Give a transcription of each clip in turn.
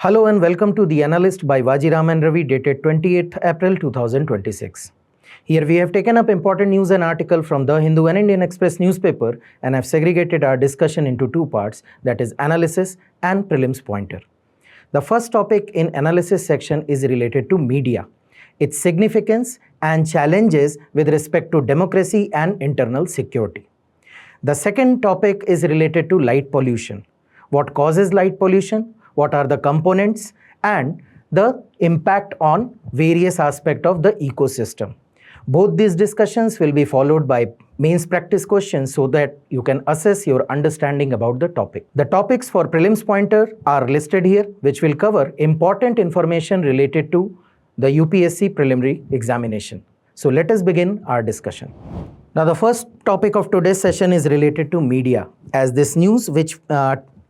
Hello and welcome to The Analyst by Vajiram and Ravi, dated 28th April 2026. Here we have taken up important news and article from The Hindu and Indian Express newspaper and have segregated our discussion into two parts, that is analysis and prelims pointer. The first topic in analysis section is related to media, its significance and challenges with respect to democracy and internal security. The second topic is related to light pollution. What causes light pollution? What are the components and the impact on various aspects of the ecosystem. Both these discussions will be followed by mains practice questions so that you can assess your understanding about the topic. The topics for prelims pointer are listed here, which will cover important information related to the UPSC preliminary examination. So let us begin our discussion. Now the first topic of today's session is related to media, as this news which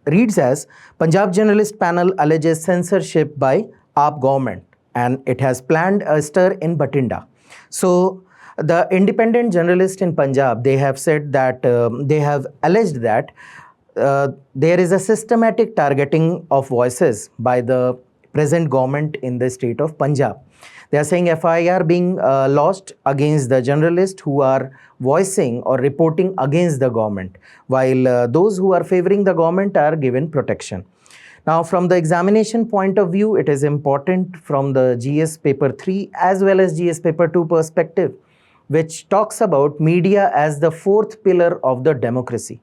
reads as Punjab journalist panel alleges censorship by Aayog government, and it has planned a stir in Batinda. So the independent journalist in Punjab, they have said that they have alleged that there is a systematic targeting of voices by the present government in the state of Punjab. They are saying FIR being lodged against the journalists who are voicing or reporting against the government, while those who are favoring the government are given protection. Now, from the examination point of view, it is important from the GS paper 3 as well as GS paper 2 perspective, which talks about media as the fourth pillar of the democracy,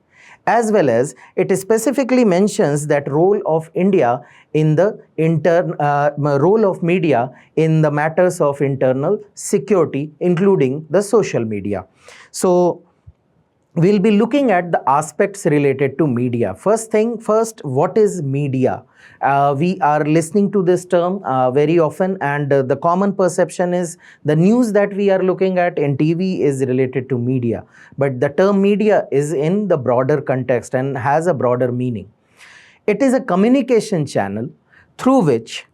as well as it specifically mentions that role of India in the role of media in the matters of internal security, including the social media. So we'll be looking at the aspects related to media. First, what is media? We are listening to this term very often, and the common perception is the news that we are looking at in TV is related to media. But the term media is in the broader context and has a broader meaning. It is a communication channel through which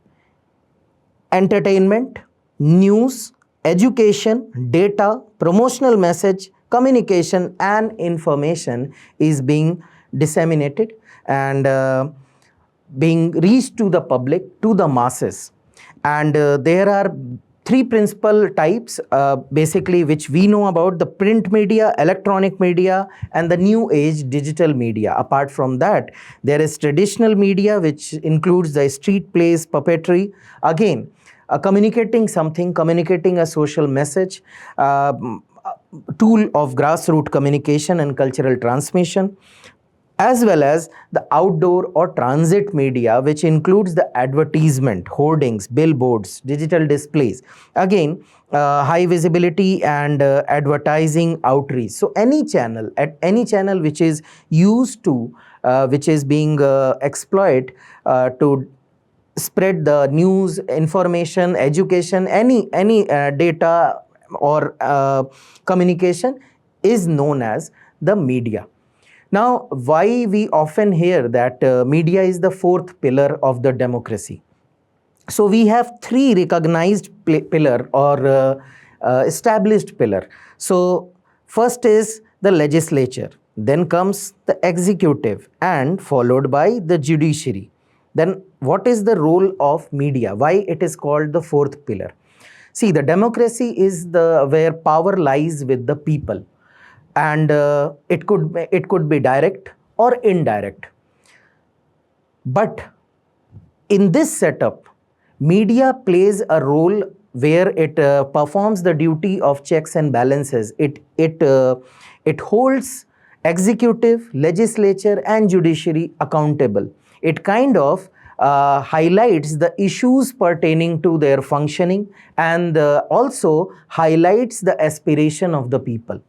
entertainment, news, education, data, promotional message, communication and information is being disseminated and being reached to the public, to the masses. And there are three principal types basically which we know about: the print media, electronic media and the new age digital media. Apart from that, there is traditional media, which includes the street plays, puppetry, again communicating something, communicating a social message, tool of grassroots communication and cultural transmission, as well as the outdoor or transit media, which includes the advertisement, hoardings, billboards, digital displays, again high visibility and advertising outreach. So any channel which is used to which is being exploited to spread the news, information, education, any data or communication is known as the media. Now, why we often hear that media is the fourth pillar of the democracy? So we have three recognized pillar or established pillar. So first is the legislature, then comes the executive and followed by the judiciary. Then what is the role of media? Why it is called the fourth pillar? See, the democracy is where power lies with the people, and it could be direct or indirect. But in this setup, media plays a role where it performs the duty of checks and balances. It holds executive, legislature and judiciary accountable. It kind of highlights the issues pertaining to their functioning and also highlights the aspiration of the people.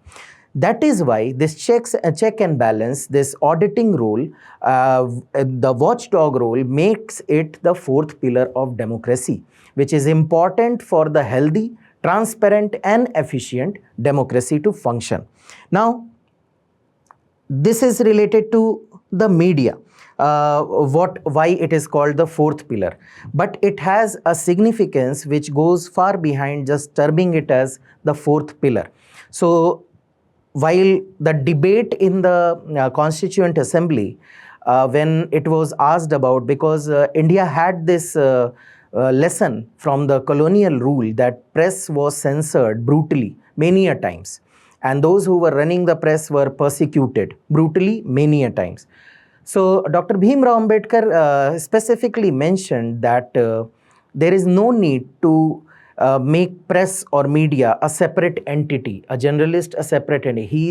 That is why this check and balance, this auditing role, the watchdog role makes it the fourth pillar of democracy, which is important for the healthy, transparent and efficient democracy to function. Now, this is related to the media. Why it is called the fourth pillar, but it has a significance which goes far behind just terming it as the fourth pillar. So while the debate in the Constituent Assembly when it was asked about, because India had this lesson from the colonial rule that press was censored brutally many a times, and those who were running the press were persecuted brutally many a times. So Dr. Bhimrao Ambedkar specifically mentioned that there is no need to make press or media a separate entity, a journalist a separate entity. He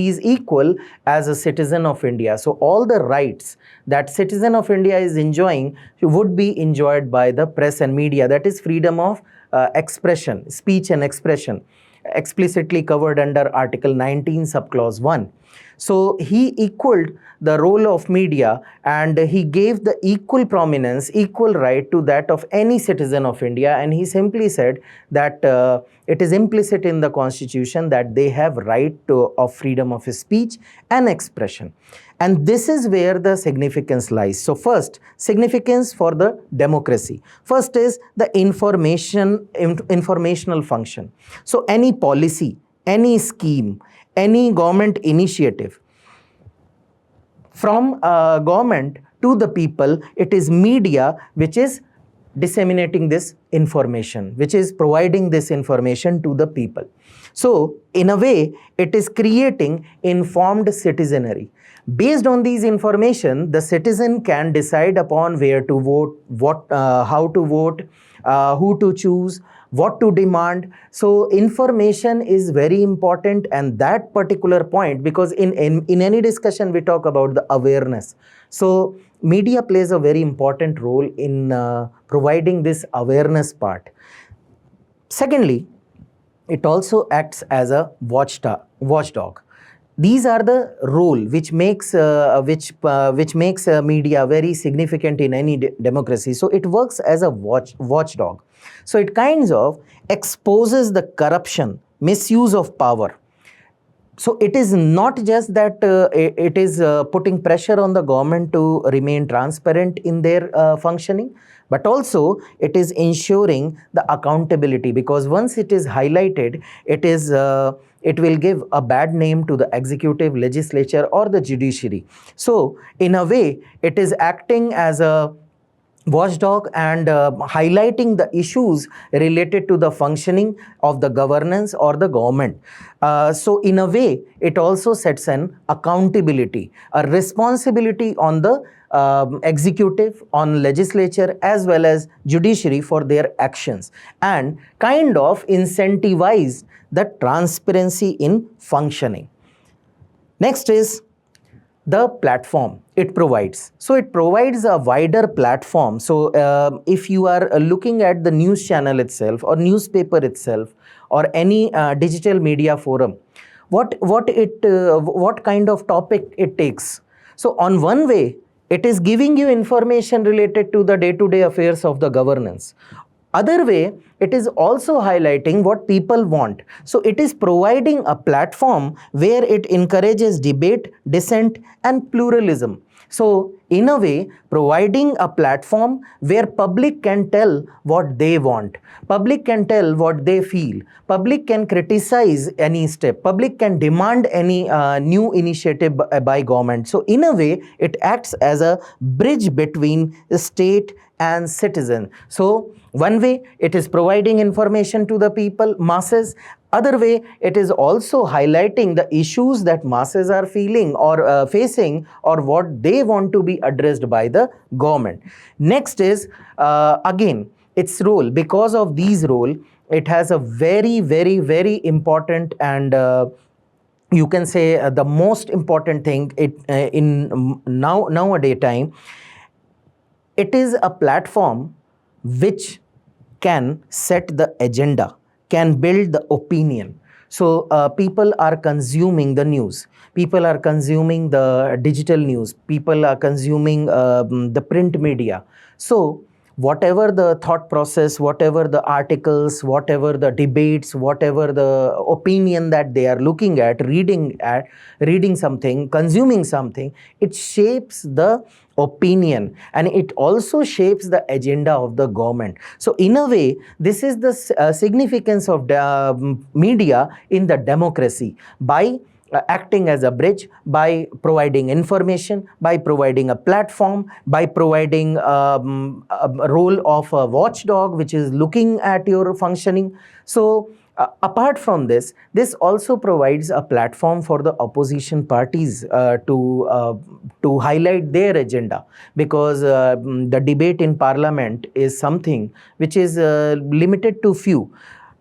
is equal as a citizen of India. So all the rights that citizen of India is enjoying would be enjoyed by the press and media. That is freedom of expression, speech and expression, explicitly covered under Article 19, subclause 1. So he equaled the role of media, and he gave the equal prominence, equal right to that of any citizen of India, and he simply said that it is implicit in the constitution that they have right of freedom of speech and expression. And this is where the significance lies. So first, significance for the democracy. First is the informational function. So any policy, any scheme, any government initiative, from government to the people, it is media which is disseminating this information, which is providing this information to the people. So in a way, it is creating informed citizenry. Based on these information, the citizen can decide upon where to vote, how to vote, who to choose, what to demand. So information is very important, and that particular point, because in any discussion we talk about the awareness. So media plays a very important role in providing this awareness part. Secondly, it also acts as a watchdog. These are the role which makes media very significant in any democracy. So it works as a watchdog. So it kinds of exposes the corruption, misuse of power. So it is not just that it is putting pressure on the government to remain transparent in their functioning, but also it is ensuring the accountability, because once it is highlighted, it will give a bad name to the executive, legislature or the judiciary. So in a way, it is acting as a watchdog and highlighting the issues related to the functioning of the governance or the government. So in a way, it also sets an accountability, a responsibility on the executive, on legislature as well as judiciary for their actions, and kind of incentivize the transparency in functioning. Next is the platform it provides. So it provides a wider platform. So if you are looking at the news channel itself or newspaper itself or any digital media forum, what kind of topic it takes. So on one way, it is giving you information related to the day-to-day affairs of the governance. Other way, it is also highlighting what people want. So it is providing a platform where it encourages debate, dissent and pluralism. So in a way, providing a platform where public can tell what they want, public can tell what they feel, public can criticize any step, public can demand any new initiative by government. So in a way, it acts as a bridge between the state and citizen. So one way, it is providing information to the people, masses. Other way, it is also highlighting the issues that masses are feeling or facing, or what they want to be addressed by the government. Next is, again, its role. Because of these role, it has a very, very, very important and you can say the most important thing in nowadays time. It is a platform which can set the agenda, can build the opinion. So people are consuming the news, people are consuming the digital news, people are consuming the print media. So whatever the thought process, whatever the articles, whatever the debates, whatever the opinion that they are looking at, reading something, consuming something, it shapes the opinion and it also shapes the agenda of the government. So in a way, this is the significance of media in the democracy. By acting as a bridge by providing information, by providing a platform, by providing a role of a watchdog which is looking at your functioning. So apart from this, this also provides a platform for the opposition parties to highlight their agenda, because the debate in parliament is something which is limited to few.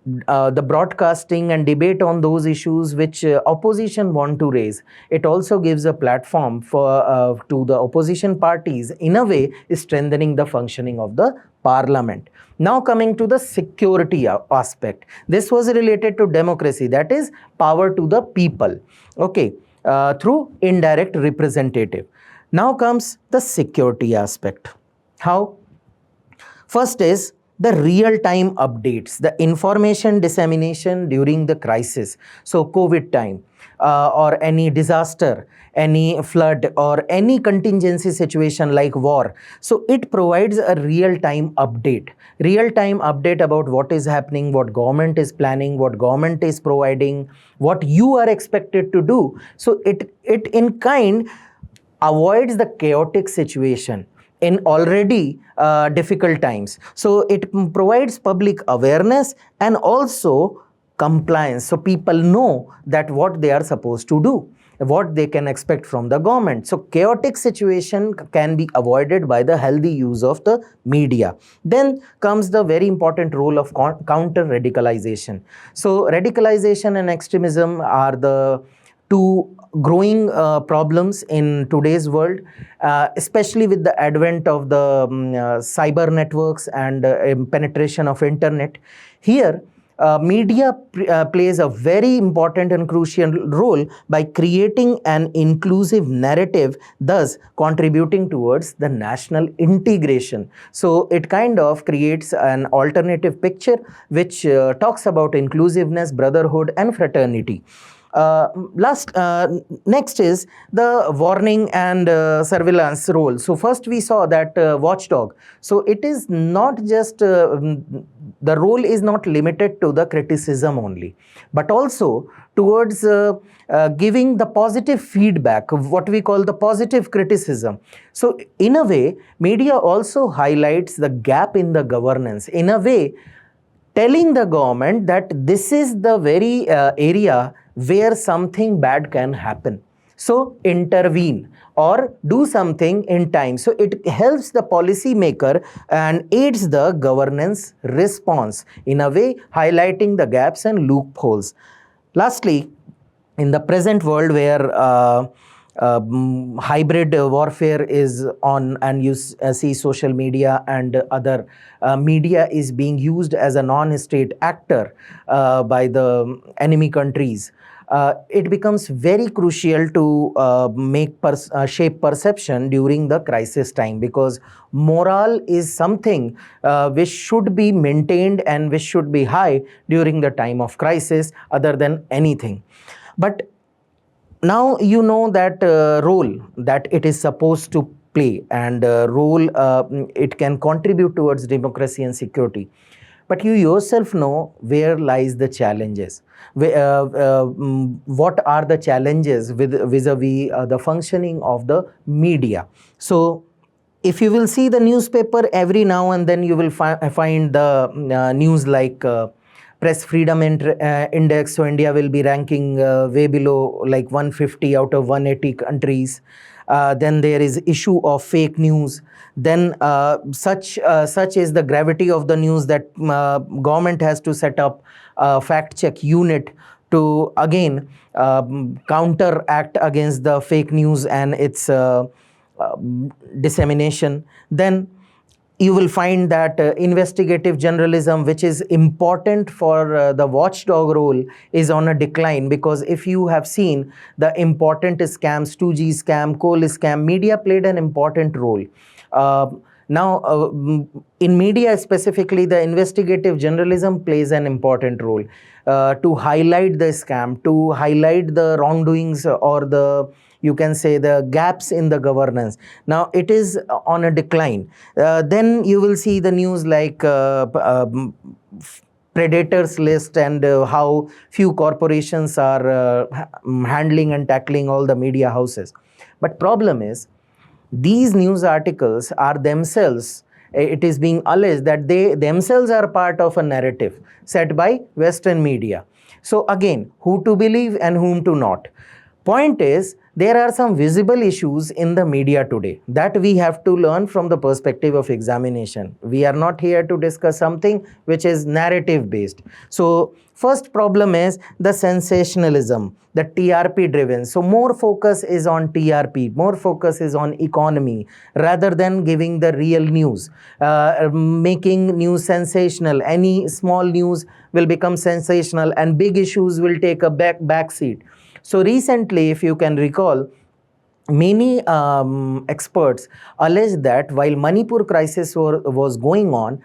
The broadcasting and debate on those issues which opposition want to raise, it also gives a platform for to the opposition parties, in a way strengthening the functioning of the parliament. Now coming to the security aspect, this was related to democracy, that is power to the people, okay, through indirect representative. Now comes the security aspect. How? First is the real-time updates, the information dissemination during the crisis. So COVID time or any disaster, any flood or any contingency situation like war. So it provides a real-time update about what is happening, what government is planning, what government is providing, what you are expected to do. So it in kind avoids the chaotic situation in already difficult times. So it provides public awareness and also compliance. So people know that what they are supposed to do, what they can expect from the government. So chaotic situation can be avoided by the healthy use of the media. Then comes the very important role of counter radicalization. So radicalization and extremism are the two growing problems in today's world, especially with the advent of the cyber networks and penetration of internet. Here, media plays a very important and crucial role by creating an inclusive narrative, thus contributing towards the national integration. So it kind of creates an alternative picture which talks about inclusiveness, brotherhood and fraternity. Next is the warning and surveillance role. So first we saw that watchdog. So it is not just the role is not limited to the criticism only, but also towards giving the positive feedback, what we call the positive criticism. So in a way, media also highlights the gap in the governance, in a way telling the government that this is the very area where something bad can happen. So intervene or do something in time. So it helps the policy maker and aids the governance response, in a way highlighting the gaps and loopholes. Lastly, in the present world where hybrid warfare is on, and you see social media and other media is being used as a non-state actor by the enemy countries, it becomes very crucial to shape perception during the crisis time, because morale is something which should be maintained and which should be high during the time of crisis other than anything. But now you know that role that it is supposed to play, and role it can contribute towards democracy and security. But you yourself know where lies the challenges. What are the challenges vis-a-vis the functioning of the media? So if you will see the newspaper every now and then, you will find the news like press freedom index. So India will be ranking way below, like 150 out of 180 countries. Then there is issue of fake news. Then such is the gravity of the news that government has to set up a fact check unit to again counteract against the fake news and its dissemination. Then you will find that investigative journalism, which is important for the watchdog role, is on a decline, because if you have seen the important scams, 2G scam, coal scam, media played an important role. Now, in media specifically, the investigative journalism plays an important role to highlight the scam, to highlight the wrongdoings or the, you can say, the gaps in the governance. Now it is on a decline. Then you will see the news like predators list and how few corporations are handling and tackling all the media houses. But problem is, these news articles are themselves, it is being alleged that they themselves are part of a narrative set by Western media. So again, who to believe and whom to not? Point is, there are some visible issues in the media today that we have to learn from the perspective of examination. We are not here to discuss something which is narrative based. So first problem is the sensationalism, the TRP driven. So more focus is on TRP, more focus is on economy rather than giving the real news, making news sensational. Any small news will become sensational and big issues will take a back seat. So recently, if you can recall, many experts alleged that while Manipur crisis was going on,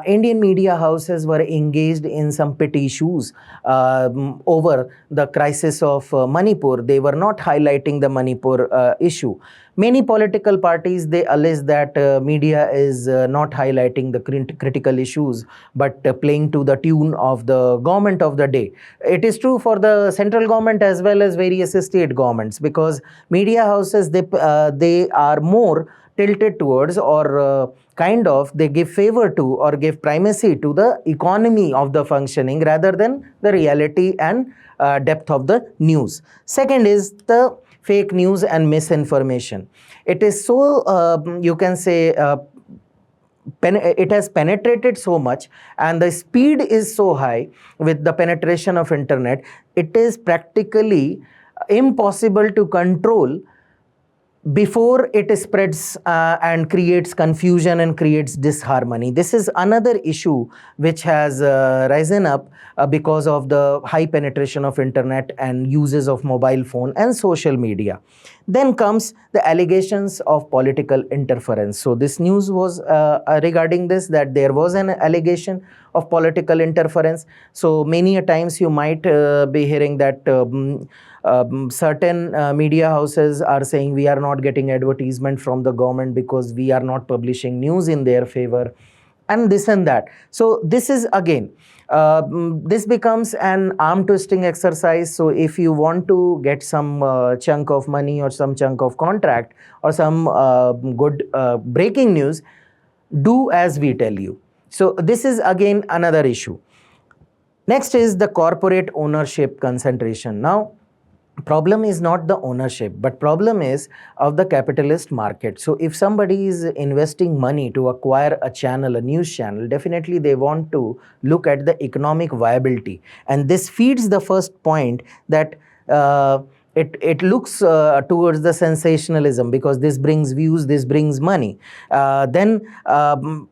Indian media houses were engaged in some petty issues over the crisis of Manipur. They were not highlighting the Manipur issue. Many political parties, they allege that media is not highlighting the critical issues, but playing to the tune of the government of the day. It is true for the central government as well as various state governments, because media houses, they are more tilted towards or they give favor to or give primacy to the economy of the functioning rather than the reality and depth of the news. Second is the fake news and misinformation. It is so, you can say, it has penetrated so much and the speed is so high with the penetration of internet, it is practically impossible to control before it spreads and creates confusion and creates disharmony. This is another issue which has risen up because of the high penetration of internet and uses of mobile phone and social media. Then comes the allegations of political interference. So this news was regarding this, that there was an allegation of political interference. So many a times you might be hearing that certain media houses are saying we are not getting advertisement from the government because we are not publishing news in their favor, and this and that. So this is again, this becomes an arm twisting exercise. So if you want to get some chunk of money or some chunk of contract or some good breaking news, do as we tell you. So this is again another issue. Next is the corporate ownership concentration. Now, problem is not the ownership, but problem is of the capitalist market. So if somebody is investing money to acquire a channel, a news channel, definitely they want to look at the economic viability. And this feeds the first point that it looks towards the sensationalism, because this brings views, this brings money. Then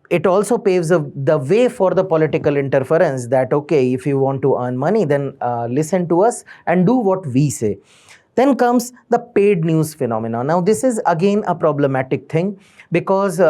it also paves the way for the political interference, that okay, if you want to earn money, then listen to us and do what we say. Then comes the paid news phenomena. Now this is again a problematic thing, because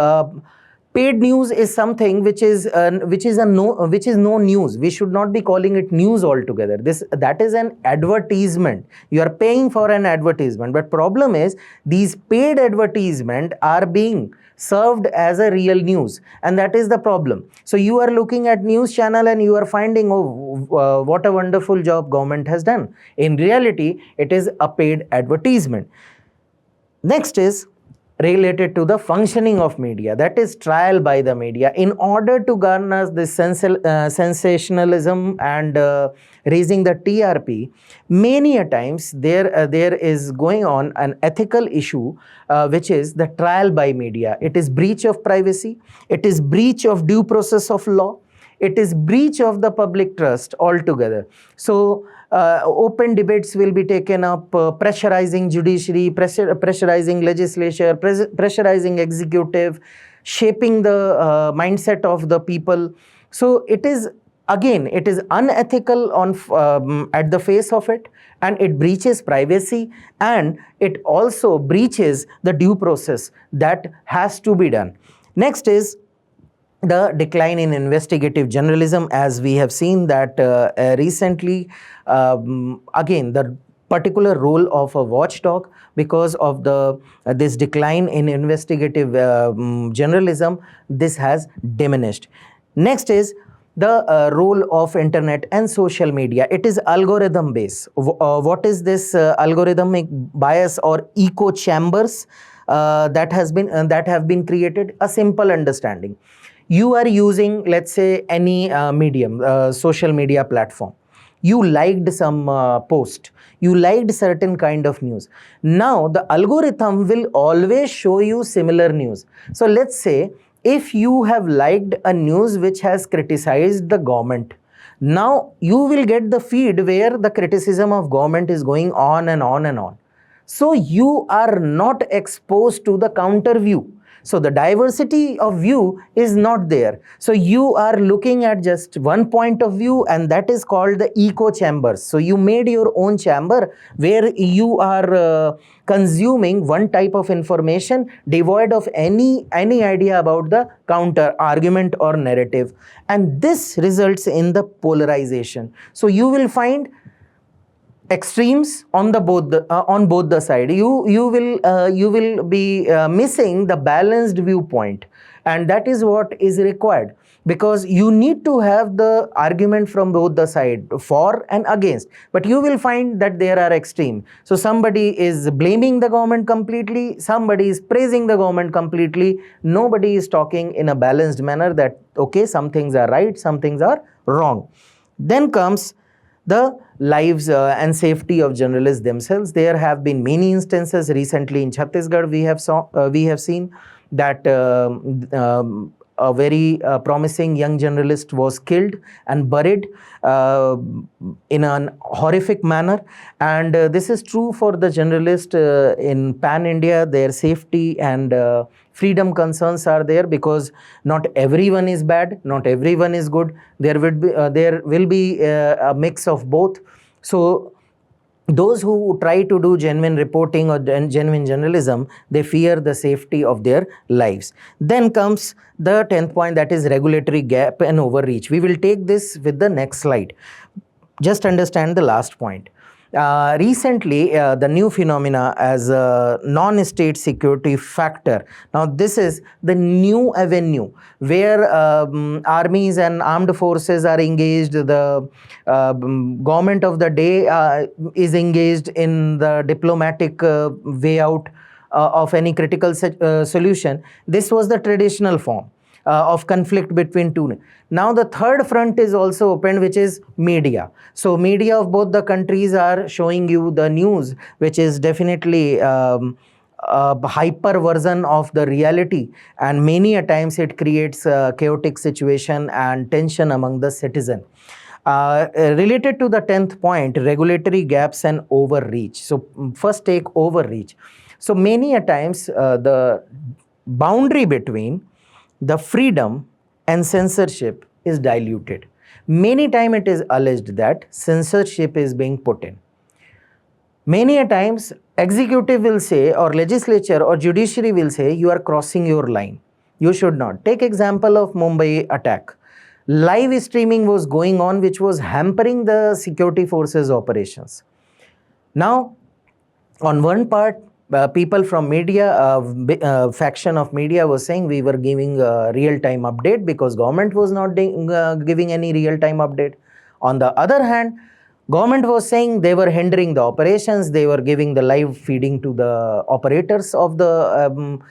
paid news is something which is no news. We should not be calling it news altogether. That is an advertisement. You are paying for an advertisement. But problem is, these paid advertisement are being served as a real news, and that is the problem. So you are looking at news channel and you are finding, oh, what a wonderful job government has done. In reality, it is a paid advertisement. Next is related to the functioning of media, that is trial by the media. In order to garner this sensationalism and raising the TRP, many a times there is going on an ethical issue, which is the trial by media. It is breach of privacy, it is breach of due process of law, it is breach of the public trust altogether. So open debates will be taken up, pressurizing judiciary, pressurizing legislature, pressurizing executive, shaping the mindset of the people. So it is, again, it is unethical on at the face of it, and it breaches privacy, and it also breaches the due process that has to be done. Next is the decline in investigative journalism, as we have seen that recently, again, the particular role of a watchdog, because of this decline in investigative journalism, this has diminished. Next is the role of internet and social media. It is algorithm based. What is this algorithmic bias or echo chambers that have been created? A simple understanding. You are using, let's say, any medium, social media platform. You liked some post, you liked certain kind of news. Now the algorithm will always show you similar news. So let's say if you have liked a news which has criticized the government, now you will get the feed where the criticism of government is going on and on and on. So you are not exposed to the counter view. So the diversity of view is not there. So you are looking at just one point of view, and that is called the echo chambers. So you made your own chamber where you are consuming one type of information devoid of any idea about the counter argument or narrative. And this results in the polarization. So you will find extremes on both the side. You will be missing the balanced viewpoint, and that is what is required, because you need to have the argument from both the side, for and against. But you will find that there are extremes. So somebody is blaming the government completely, somebody is praising the government completely. Nobody is talking in a balanced manner that okay, some things are right, some things are wrong. Then comes the lives and safety of journalists themselves. There have been many instances recently in Chhattisgarh. We have seen that a very promising young journalist was killed and buried in an horrific manner. And this is true for the journalist in Pan India. Their safety and freedom concerns are there, because not everyone is bad, not everyone is good. There will be a mix of both. So those who try to do genuine reporting or genuine journalism, they fear the safety of their lives. Then comes the 10th point, that is regulatory gap and overreach. We will take this with the next slide. Just understand the last point. Recently, the new phenomena as a non-state security factor. Now, this is the new avenue where armies and armed forces are engaged. The government of the day is engaged in the diplomatic way out of any critical solution. This was the traditional form of conflict between two. Now the third front is also opened, which is media. So media of both the countries are showing you the news, which is definitely a hyper version of the reality, and many a times it creates a chaotic situation and tension among the citizen. Related to the 10th point, regulatory gaps and overreach. So first take overreach. So many a times the boundary between the freedom and censorship is diluted. Many times it is alleged that censorship is being put in. Many a times executive will say, or legislature or judiciary will say, you are crossing your line. You should not. Take example of Mumbai attack. Live streaming was going on, which was hampering the security forces operations. Now, on one part, people from media, faction of media was saying we were giving a real-time update because government was not giving any real-time update. On the other hand, government was saying they were hindering the operations, they were giving the live feeding to the operators of the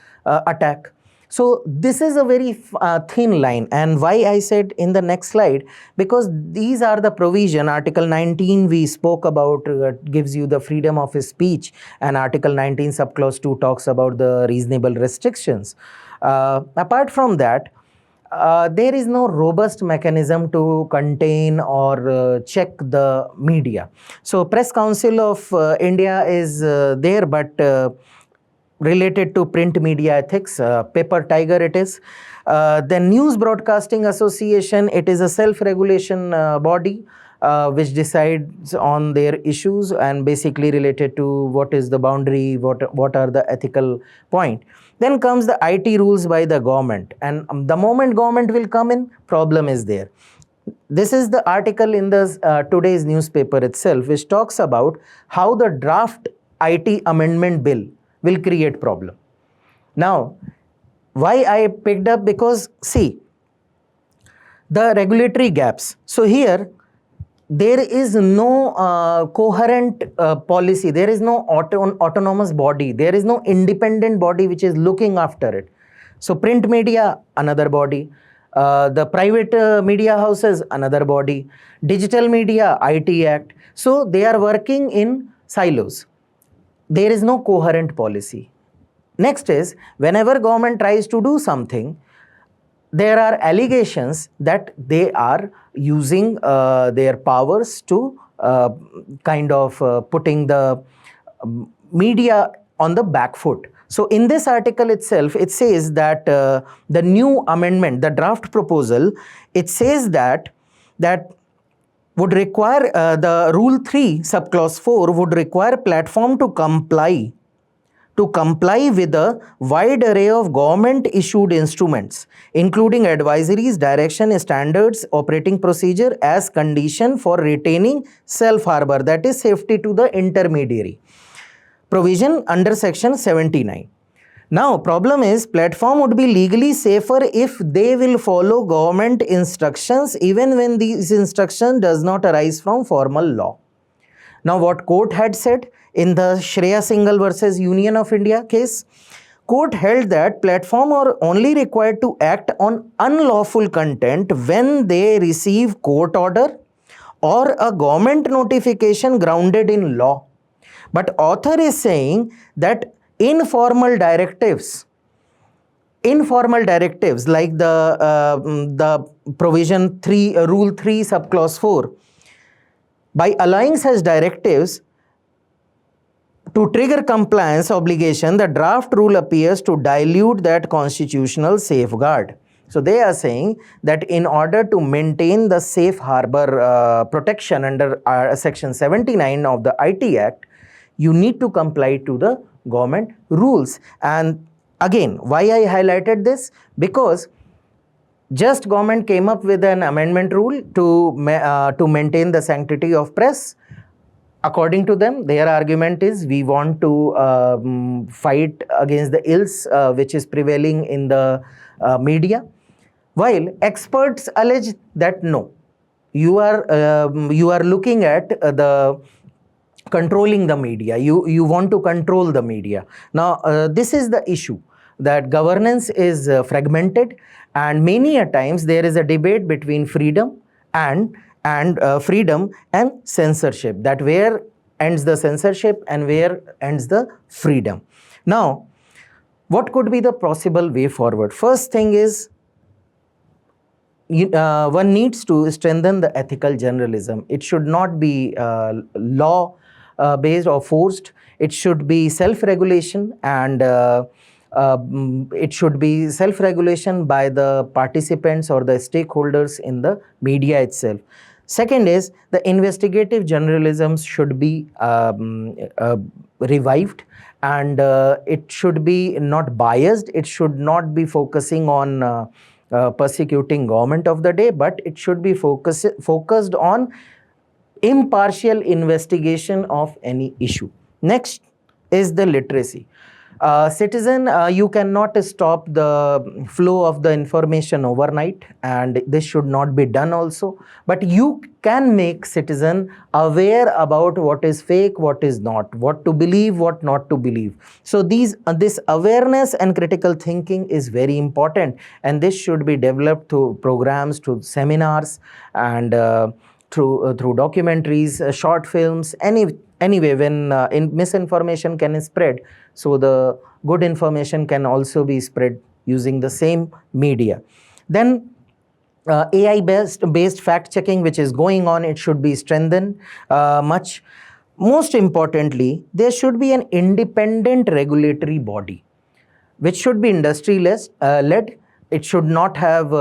attack. So this is a very thin line, and why I said in the next slide, because these are the provision. Article 19 we spoke about gives you the freedom of speech, and Article 19 subclause 2 talks about the reasonable restrictions. Apart from that, there is no robust mechanism to contain or check the media. So Press Council of India is there, but related to print media ethics, paper tiger it is. Then News Broadcasting Association, it is a self-regulation body which decides on their issues and basically related to what is the boundary, what are the ethical point. Then comes the IT rules by the government, and the moment government will come in, problem is there. This is the article in the today's newspaper itself, which talks about how the draft IT amendment bill will create problem. Now, why I picked up, because see, The regulatory gaps. So here there is no coherent policy, there is no autonomous body, there is no independent body which is looking after it. So print media, another body, the private media houses, another body, digital media, IT Act. So they are working in silos. There is no coherent policy. Next is, whenever government tries to do something, there are allegations that they are using their powers to kind of putting the media on the back foot. So in this article itself, it says that the new amendment, the draft proposal, it says that would require the Rule 3, Subclause 4 would require platform to comply with a wide array of government-issued instruments, including advisories, direction, standards, operating procedure as condition for retaining self-harbor, that is safety to the intermediary. Provision under Section 79. Now, problem is platform would be legally safer if they will follow government instructions even when these instructions does not arise from formal law. Now, what court had said in the Shreya Singhal versus Union of India case, court held that platform are only required to act on unlawful content when they receive court order or a government notification grounded in law. But author is saying that informal directives like the provision 3, Rule 3, Subclause 4, by allowing such directives to trigger compliance obligation, the draft rule appears to dilute that constitutional safeguard. So they are saying that in order to maintain the safe harbor protection under Section 79 of the IT Act, you need to comply to the government rules. And again, why I highlighted this? Because just government came up with an amendment rule to maintain the sanctity of press. According to them, their argument is we want to fight against the ills which is prevailing in the media. While experts allege that no, you are looking at the controlling the media. You want to control the media. Now, this is the issue, that governance is fragmented, and many a times there is a debate between freedom and censorship, that where ends the censorship and where ends the freedom. Now, what could be the possible way forward? First thing is, one needs to strengthen the ethical journalism. It should not be law based or forced. It should be self-regulation, and it should be self-regulation by the participants or the stakeholders in the media itself. Second is, the investigative journalism should be revived, and it should be not biased. It should not be focusing on persecuting government of the day, but it should be focused on impartial investigation of any issue. Next is the literacy. Citizen, you cannot stop the flow of the information overnight, and this should not be done also. But you can make citizen aware about what is fake, what is not, what to believe, what not to believe. So this awareness and critical thinking is very important, and this should be developed through programs, through seminars, and through documentaries, short films, anyway, when misinformation can spread, so the good information can also be spread using the same media. Then AI based fact checking, which is going on, it should be strengthened much. Most importantly, there should be an independent regulatory body which should be industry led. It should not have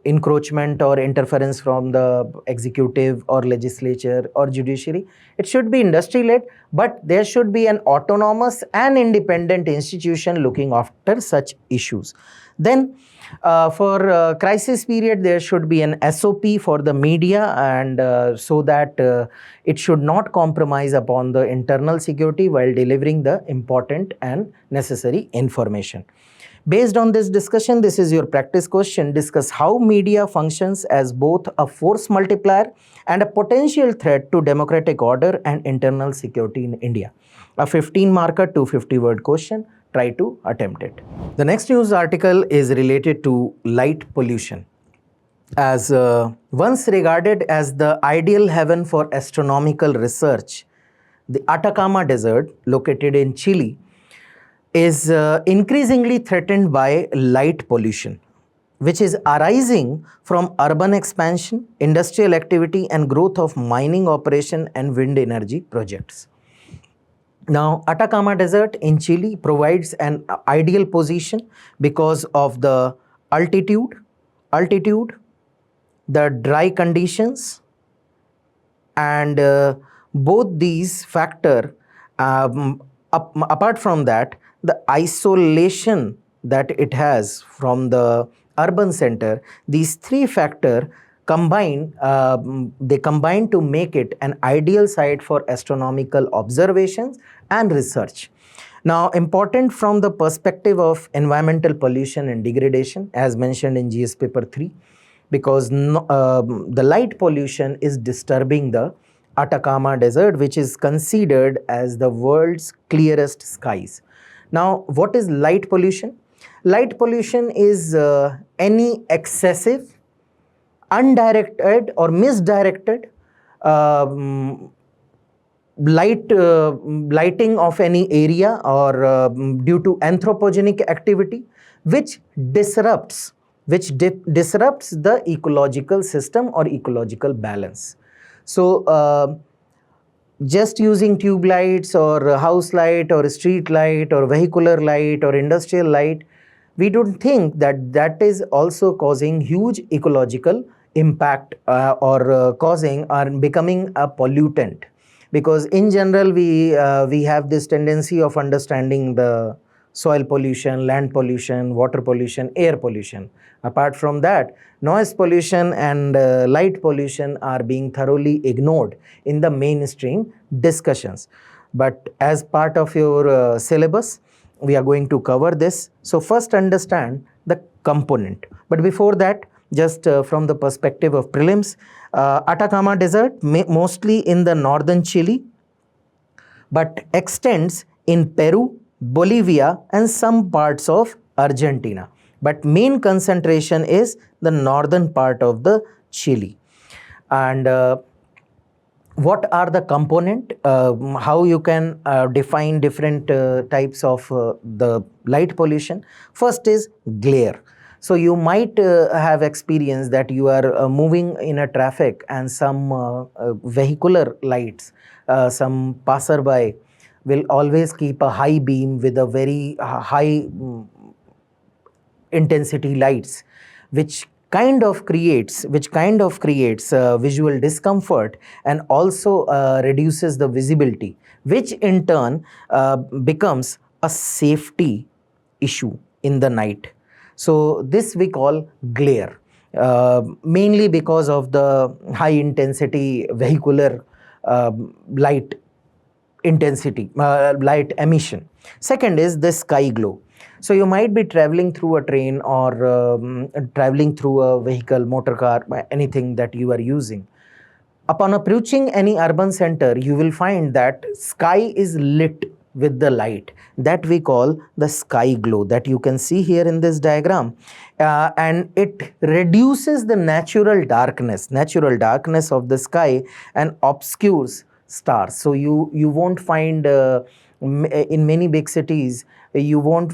encroachment or interference from the executive or legislature or judiciary. It should be industry led, but there should be an autonomous and independent institution looking after such issues. Then for crisis period, there should be an SOP for the media, and so that it should not compromise upon the internal security while delivering the important and necessary information. Based on this discussion, this is your practice question. Discuss how media functions as both a force multiplier and a potential threat to democratic order and internal security in India. A 15-marker, 250-word question. Try to attempt it. The next news article is related to light pollution. As once regarded as the ideal heaven for astronomical research, the Atacama Desert, located in Chile, is increasingly threatened by light pollution, which is arising from urban expansion, industrial activity, and growth of mining operation and wind energy projects. Now, Atacama Desert in Chile provides an ideal position because of the altitude, the dry conditions, and both these factor, apart from that, the isolation that it has from the urban center, these three factors combine, they combine to make it an ideal site for astronomical observations and research. Now, important from the perspective of environmental pollution and degradation, as mentioned in GS paper 3, because the light pollution is disturbing the Atacama Desert, which is considered as the world's clearest skies. Now, what is light pollution? Light pollution is any excessive, undirected or misdirected lighting of any area or due to anthropogenic activity which disrupts the ecological system or ecological balance. So just using tube lights or house light or street light or vehicular light or industrial light, we don't think that that is also causing huge ecological impact or causing or becoming a pollutant. Because in general, we have this tendency of understanding the soil pollution, land pollution, water pollution, air pollution. Apart from that, noise pollution and light pollution are being thoroughly ignored in the mainstream discussions. But as part of your syllabus, we are going to cover this. So first understand the component. But before that, just from the perspective of prelims, Atacama Desert, mostly in the northern Chile, but extends in Peru, Bolivia, and some parts of Argentina. But main concentration is the northern part of the Chile. And what are the component? How you can define different types of the light pollution? First is glare. So you might have experienced that you are moving in a traffic and some vehicular lights, some passerby will always keep a high beam with a very high intensity lights, which kind of creates visual discomfort and also reduces the visibility, which in turn becomes a safety issue in the night. So this we call glare, mainly because of the high intensity vehicular light intensity, light emission. Second is the sky glow. So you might be traveling through a train or traveling through a vehicle, motor car, anything that you are using. Upon approaching any urban center, you will find that sky is lit with the light that we call the sky glow, that you can see here in this diagram, and it reduces the natural darkness of the sky and obscures stars. So you won't find in many big cities, you won't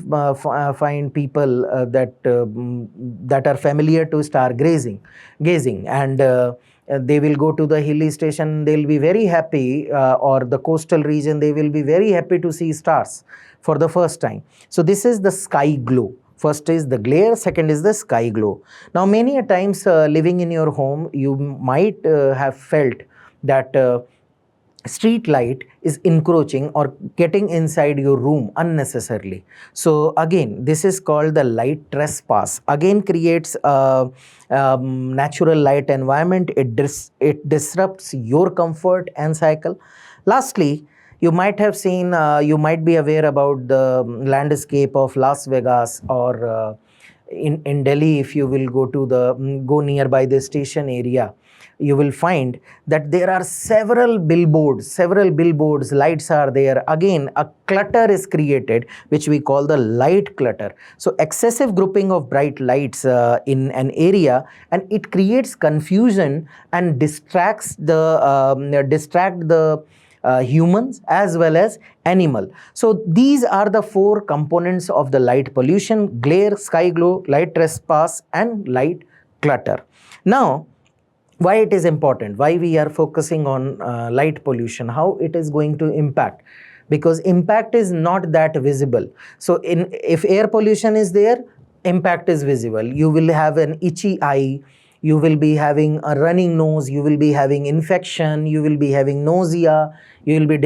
find people that are familiar to star gazing, and they will go to the hilly station, they'll be very happy, or the coastal region, they will be very happy to see stars for the first time. So this is the sky glow. First is the glare, second is the sky glow. Now many a times living in your home, you might have felt that street light is encroaching or getting inside your room unnecessarily. So again, this is called the light trespass. Again, creates a natural light environment. It disrupts your comfort and cycle. Lastly, You might have seen, you might be aware about the landscape of Las Vegas, or in Delhi. If you will go nearby the station area, you will find that there are several billboards, lights are there. Again, a clutter is created, which we call the light clutter. So excessive grouping of bright lights in an area, and it creates confusion and distract the humans as well as animal. So these are the four components of the light pollution: glare, sky glow, light trespass, and light clutter. Now, why it is important, why we are focusing on light pollution, how it is going to impact? Because impact is not that visible. So if air pollution is there, impact is visible. You will have an itchy eye, you will be having a running nose, you will be having infection, you will be having nausea, you will be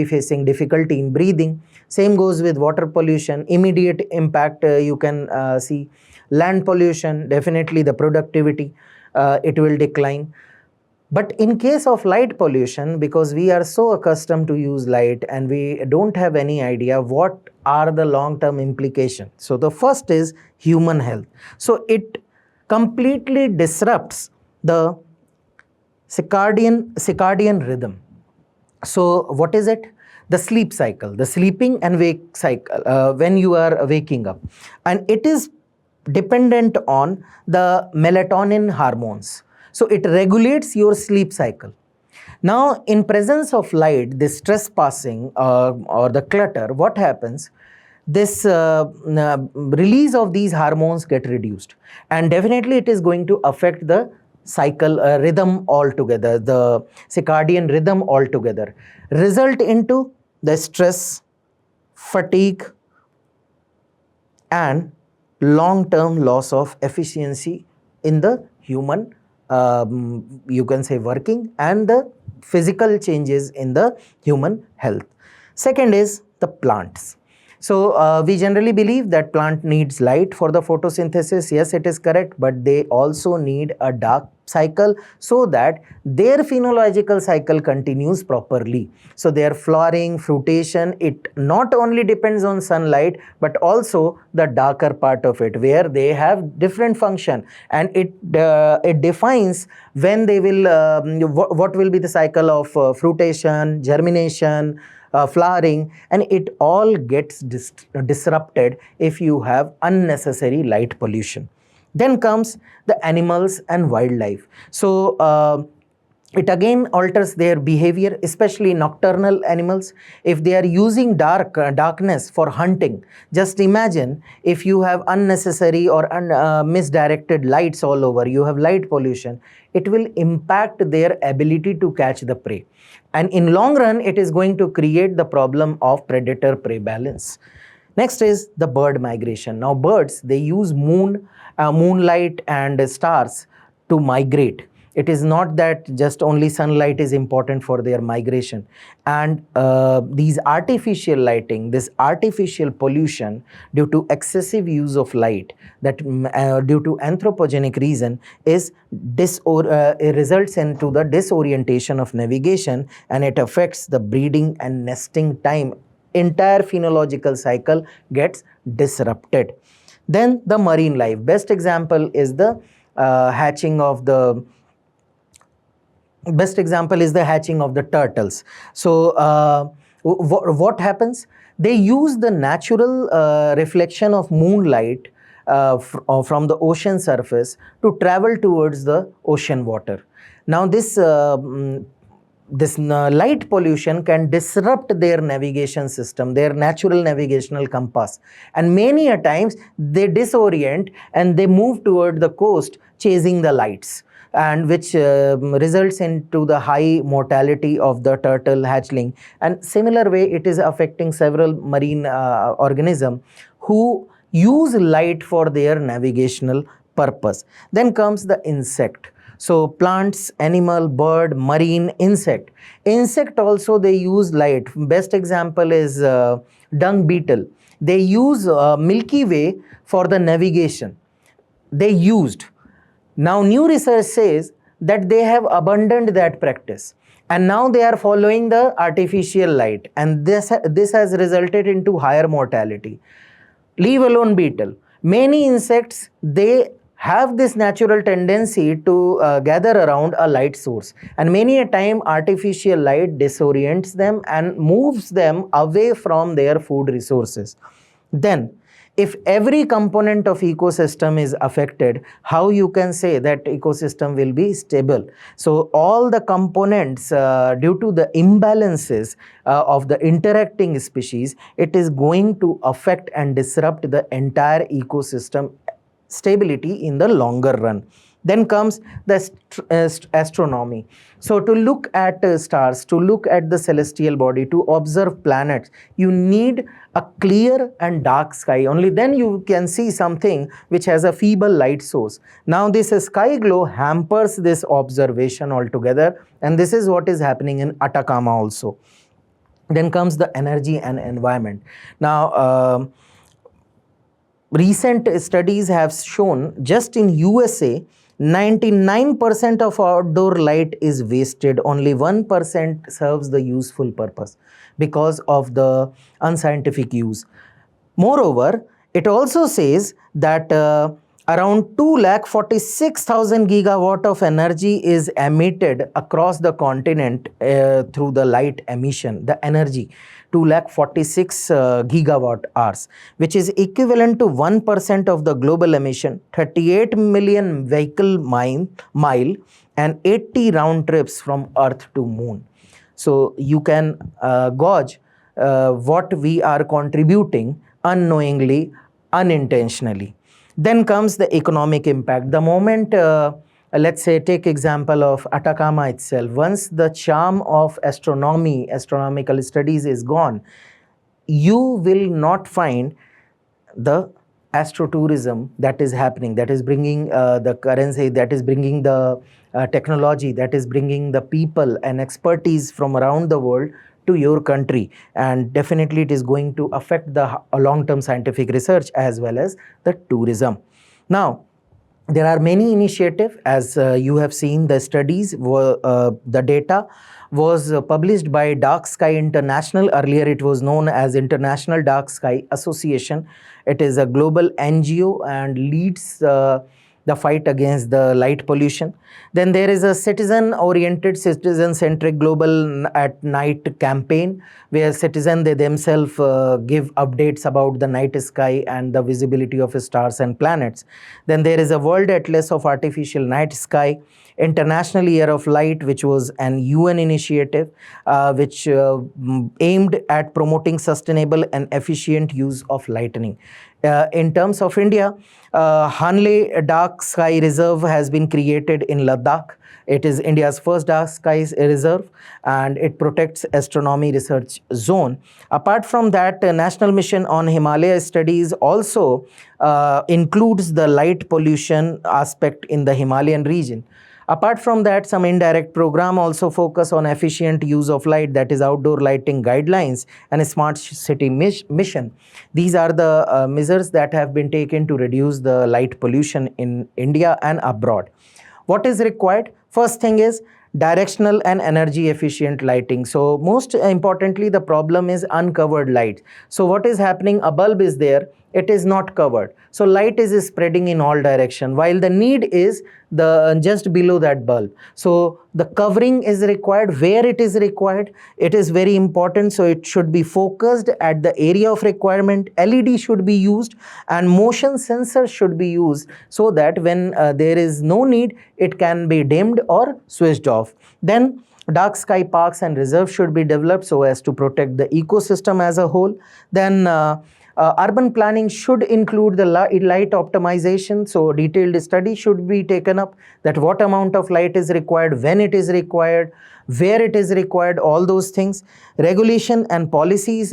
facing difficulty in breathing. Same goes with water pollution. Immediate impact, you can see. Land pollution, definitely the productivity, it will decline. But in case of light pollution, because we are so accustomed to use light and we don't have any idea what are the long-term implications. So the first is human health. So it completely disrupts the circadian rhythm. So what is it? The sleep cycle, the sleeping and wake cycle, when you are waking up. And it is dependent on the melatonin hormones. So it regulates your sleep cycle. Now, in presence of light, this trespassing or the clutter, what happens? This release of these hormones get reduced, and definitely it is going to affect the cycle rhythm altogether, the circadian rhythm altogether, result into the stress, fatigue, and long-term loss of efficiency in the human, you can say, working, and the physical changes in the human health. Second is the plants. So we generally believe that plant needs light for the photosynthesis. Yes, it is correct, but they also need a dark cycle so that their phenological cycle continues properly. So their flowering, fruitation, it not only depends on sunlight, but also the darker part of it, where they have different function, and it defines when they will, what will be the cycle of fruitation, germination, flowering, and it all gets disrupted if you have unnecessary light pollution. Then comes the animals and wildlife. So it again alters their behavior, especially nocturnal animals. If they are using darkness for hunting, just imagine if you have unnecessary or misdirected lights all over, you have light pollution, it will impact their ability to catch the prey. And in long run, it is going to create the problem of predator-prey balance. Next is the bird migration. Now birds, they use moonlight and stars to migrate. It is not that just only sunlight is important for their migration. And these artificial lighting, this artificial pollution due to excessive use of light, that due to anthropogenic reason, is it results into the disorientation of navigation, and it affects the breeding and nesting time. Entire phenological cycle gets disrupted. Then the marine life. Best example is the hatching of the turtles. So what happens? They use the natural reflection of moonlight from the ocean surface to travel towards the ocean water. Now this light pollution can disrupt their navigation system, their natural navigational compass, and many a times they disorient and they move toward the coast chasing the lights, and which results into the high mortality of the turtle hatchling. And similar way, it is affecting several marine organisms who use light for their navigational purpose. Then comes the insect. So plants, animal, bird, marine, insect. Insect also, they use light. Best example is dung beetle. They use Milky Way for the navigation. They used. Now new research says that they have abandoned that practice, and now they are following the artificial light, and this has resulted into higher mortality. Leave alone beetle. Many insects, they have this natural tendency to gather around a light source, and many a time artificial light disorients them and moves them away from their food resources. Then if every component of ecosystem is affected, how you can say that ecosystem will be stable? So all the components, due to the imbalances of the interacting species, it is going to affect and disrupt the entire ecosystem stability in the longer run. Then comes the astronomy. So to look at stars, to look at the celestial body, to observe planets, you need a clear and dark sky. Only then you can see something which has a feeble light source. Now this sky glow hampers this observation altogether, and this is what is happening in Atacama also. Then comes the energy and environment. Now recent studies have shown, just in USA, 99% of outdoor light is wasted. Only 1% serves the useful purpose because of the unscientific use. Moreover, it also says that around 246,000 gigawatt of energy is emitted across the continent through the light emission, the energy. 246 gigawatt hours, which is equivalent to 1% of the global emission, 38 million vehicle mile, and 80 round trips from Earth to Moon. So you can gauge what we are contributing unknowingly, unintentionally. Then comes the economic impact. The moment let's say, take example of Atacama itself. Once the charm of astronomical studies is gone, you will not find the astrotourism that is happening, that is bringing the currency, that is bringing the technology, that is bringing the people and expertise from around the world to your country. And definitely it is going to affect the long-term scientific research as well as the tourism. Now, there are many initiatives, as you have seen the studies, the data was published by Dark Sky International. Earlier it was known as International Dark Sky Association. It is a global NGO and leads the fight against the light pollution. Then there is a citizen-oriented, citizen-centric global at night campaign, where citizens, they themselves give updates about the night sky and the visibility of stars and planets. Then there is a World Atlas of Artificial Night Sky, International Year of Light, which was an UN initiative which aimed at promoting sustainable and efficient use of lightning. In terms of India, Hanle Dark Sky Reserve has been created in Ladakh. It is India's first dark skies reserve, and it protects astronomy research zone. Apart from that, National Mission on Himalaya Studies also includes the light pollution aspect in the Himalayan region. Apart from that, some indirect program also focus on efficient use of light, that is outdoor lighting guidelines and a smart city mission. These are the measures that have been taken to reduce the light pollution in India and abroad. What is required? First thing is directional and energy efficient lighting. So most importantly, the problem is uncovered light. So what is happening? A bulb is there, it is not covered. So light is spreading in all direction, while the need is the just below that bulb. So the covering is required where it is required. It is very important. So it should be focused at the area of requirement. LED should be used and motion sensors should be used, so that when there is no need, it can be dimmed or switched off. Then dark sky parks and reserves should be developed so as to protect the ecosystem as a whole. Then urban planning should include the light optimization. So detailed study should be taken up, that what amount of light is required, when it is required, where it is required, all those things. Regulation and policies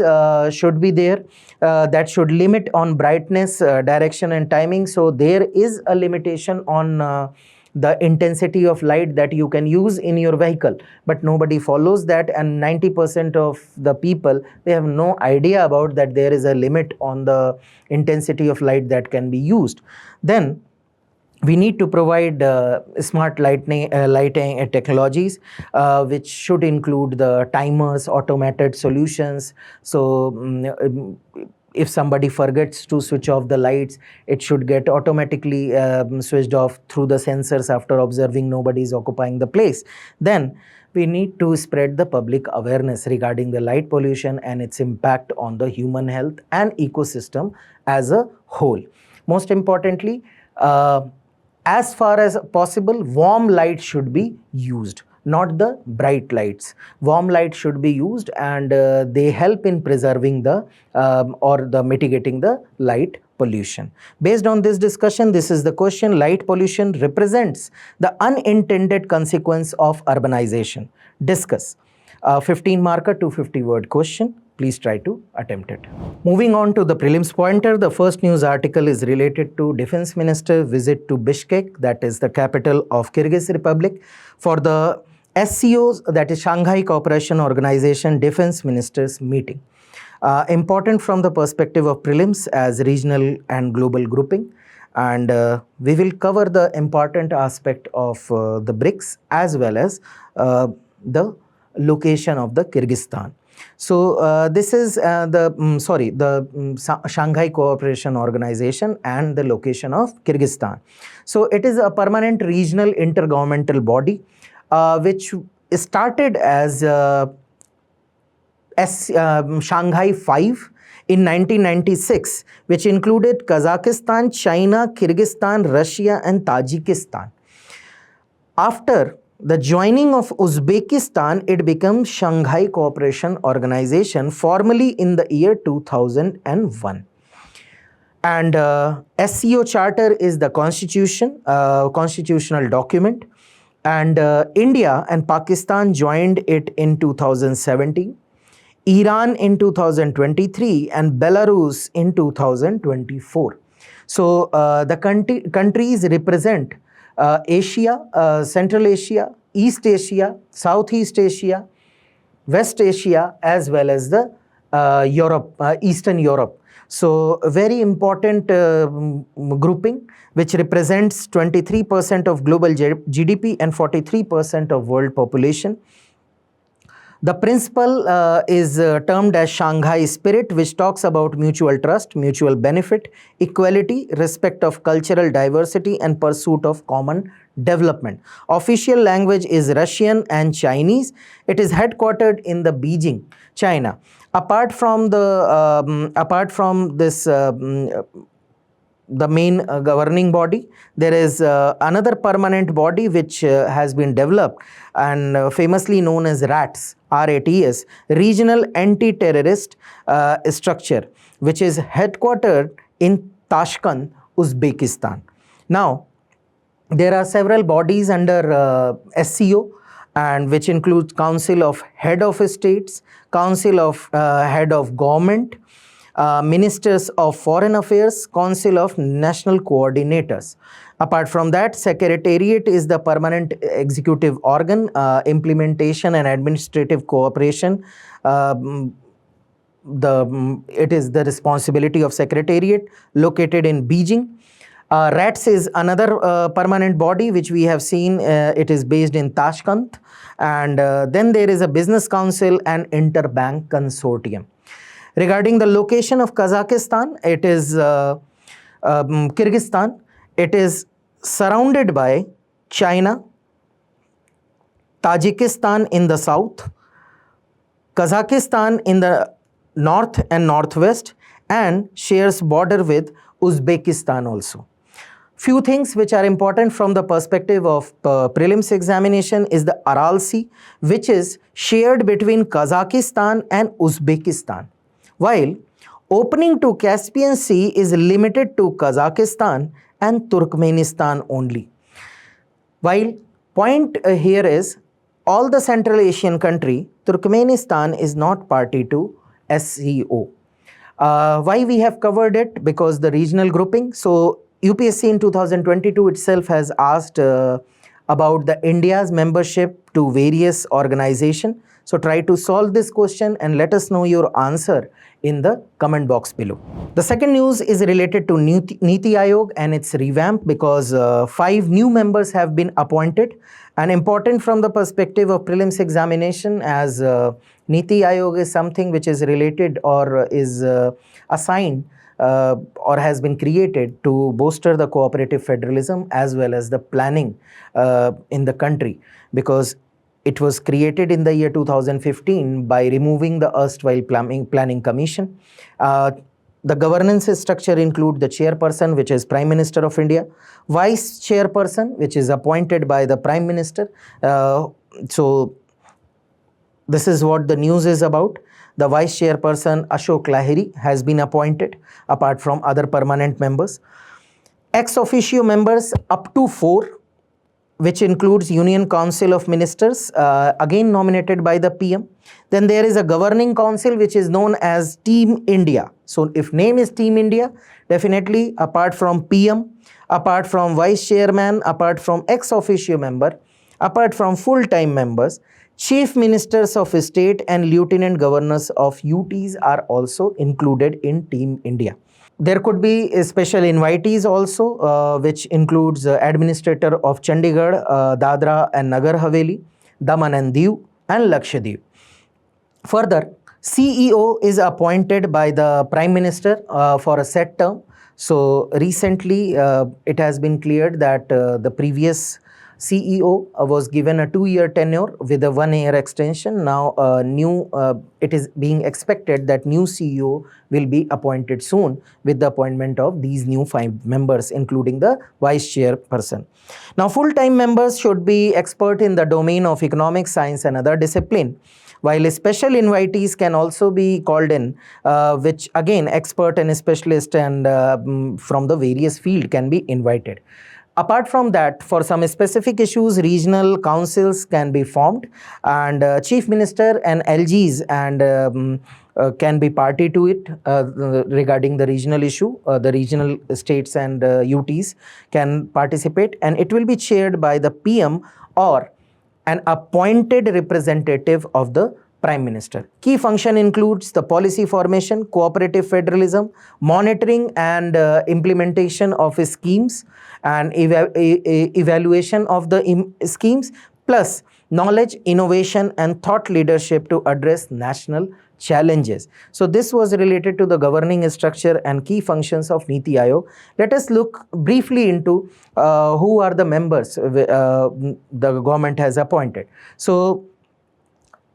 should be there that should limit on brightness, direction and timing. So there is a limitation on the intensity of light that you can use in your vehicle, but nobody follows that, and 90% of the people, they have no idea about that there is a limit on the intensity of light that can be used. Then We need to provide smart lighting technologies, which should include the timers, automated solutions. So if somebody forgets to switch off the lights, it should get automatically switched off through the sensors after observing nobody is occupying the place. Then we need to spread the public awareness regarding the light pollution and its impact on the human health and ecosystem as a whole. Most importantly, as far as possible, warm light should be used, not the bright lights. Warm light should be used, and they help in preserving the or the mitigating the light pollution. Based on this discussion, this is the question: light pollution represents the unintended consequence of urbanization. Discuss. 15 marker to 50 word question. Please try to attempt it. Moving on to the prelims pointer, the first news article is related to Defense Minister visit to Bishkek, that is the capital of Kyrgyz Republic, for the SCO's, that is Shanghai Cooperation Organization Defense Ministers meeting. Important from the perspective of prelims as regional and global grouping, and we will cover the important aspect of the BRICS as well as the location of the Kyrgyzstan. So this is the Shanghai Cooperation Organization and the location of Kyrgyzstan. So it is a permanent regional intergovernmental body which started as Shanghai 5 in 1996, which included Kazakhstan, China, Kyrgyzstan, Russia and Tajikistan. After the joining of Uzbekistan, it became Shanghai Cooperation Organization formally in the year 2001. And SCO Charter is the constitutional document, and India and Pakistan joined it in 2017, Iran in 2023 and Belarus in 2024. So the countries represent Asia, Central Asia, East Asia, Southeast Asia, West Asia, as well as the Eastern Europe. So a very important grouping which represents 23% of global GDP and 43% of world population. The principle is termed as Shanghai Spirit, which talks about mutual trust, mutual benefit, equality, respect of cultural diversity, and pursuit of common development. Official language is Russian and Chinese. It is headquartered in the Beijing, China. Apart from this the main governing body, there is another permanent body which has been developed and famously known as RATS, RATS, Regional Anti-Terrorist Structure, which is headquartered in Tashkent, Uzbekistan. Now, there are several bodies under SCO, and which includes Council of Head of States, Council of Head of Government, Ministers of Foreign Affairs, Council of National Coordinators. Apart from that, Secretariat is the permanent executive organ, implementation and administrative cooperation. It is the responsibility of Secretariat located in Beijing. RATS is another permanent body which we have seen. It is based in Tashkent. And then there is a Business Council and Interbank Consortium. Regarding the location of Kazakhstan, it is Kyrgyzstan. It is surrounded by China, Tajikistan in the south, Kazakhstan in the north and northwest, and shares border with Uzbekistan also. Few things which are important from the perspective of prelims examination is the Aral Sea, which is shared between Kazakhstan and Uzbekistan, while opening to Caspian Sea is limited to Kazakhstan and Turkmenistan only. While point here is all the Central Asian country, Turkmenistan is not party to SCO. Why we have covered it? Because the regional grouping. So UPSC in 2022 itself has asked about the India's membership to various organizations So try to solve this question and let us know your answer in the comment box below. The second news is related to NITI Aayog and its revamp, because 5 new members have been appointed, and important from the perspective of prelims examination, as NITI Aayog is something which is related or is assigned or has been created to bolster the cooperative federalism as well as the planning in the country, because it was created in the year 2015 by removing the erstwhile planning commission. The governance structure include the chairperson, which is Prime Minister of India, vice chairperson, which is appointed by the Prime Minister. So this is what the news is about. The vice chairperson Ashok Lahiri has been appointed apart from other permanent members. Ex officio members up to 4, which includes Union Council of Ministers, again nominated by the PM. Then there is a governing council which is known as Team India. So if name is Team India, definitely apart from PM, apart from vice chairman, apart from ex officio member, apart from full-time members, chief ministers of state and lieutenant governors of UTs are also included in Team India. There could be special invitees also, which includes Administrator of Chandigarh, Dadra and Nagar Haveli, Daman and Diu, and Lakshadweep. Further, CEO is appointed by the Prime Minister for a set term. So recently, it has been cleared that the previous CEO was given a 2-year tenure with a 1-year extension. Now, it is being expected that new CEO will be appointed soon with the appointment of these new 5 members, including the vice chairperson. Now, full-time members should be expert in the domain of economics, science, and other discipline, while special invitees can also be called in, which again expert and specialist and from the various field can be invited. Apart from that, for some specific issues, regional councils can be formed, and Chief Minister and LGs and can be party to it regarding the regional issue. The regional states and UTs can participate, and it will be chaired by the PM or an appointed representative of the Prime Minister. Key function includes the policy formation, cooperative federalism, monitoring and implementation of schemes, and evaluation of the schemes, plus knowledge, innovation, and thought leadership to address national challenges. So this was related to the governing structure and key functions of NITI Aayog. Let us look briefly into who are the members the government has appointed. So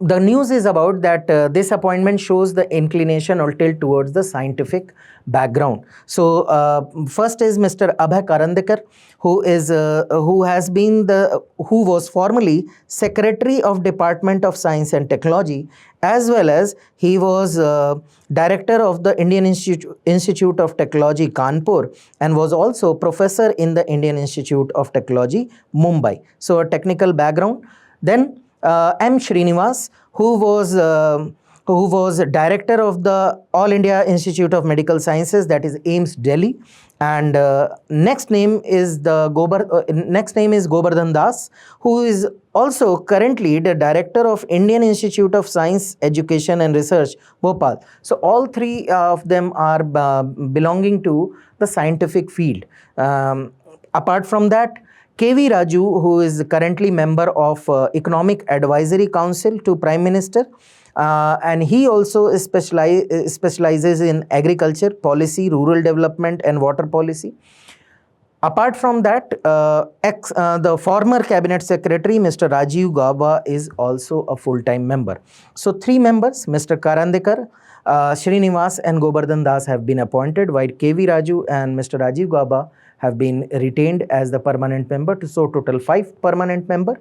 the news is about that this appointment shows the inclination or tilt towards the scientific background. So first is Mr. Abhay Karandikar, who was formerly Secretary of Department of Science and Technology, as well as he was Director of the Indian Institute of Technology, Kanpur, and was also Professor in the Indian Institute of Technology, Mumbai. So a technical background. Then M. Srinivas, who was Director of the All India Institute of Medical Sciences, that is AIIMS Delhi, and next name is Govardhan Das, who is also currently the Director of Indian Institute of Science, Education and Research, Bhopal. So all 3 of them are belonging to the scientific field. Apart from that, KV Raju, who is currently member of Economic Advisory Council to Prime Minister, and he also specializes in agriculture policy, rural development and water policy. Apart from that, the former Cabinet Secretary, Mr. Rajiv Gauba, is also a full-time member. So 3 members, Mr. Karandikar, Srinivas and Govardhan Das have been appointed, while KV Raju and Mr. Rajiv Gauba have been retained as the permanent member. So total 5 permanent member.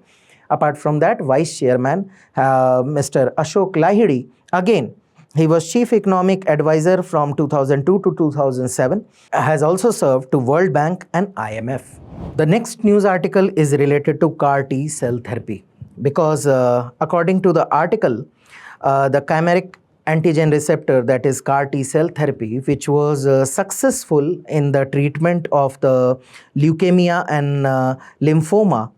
Apart from that, Vice Chairman, Mr. Ashok Lahiri, again, he was Chief Economic Advisor from 2002 to 2007, has also served to World Bank and IMF. The next news article is related to CAR T cell therapy, because according to the article, the chimeric antigen receptor, that is CAR T cell therapy, which was successful in the treatment of the leukemia and lymphoma,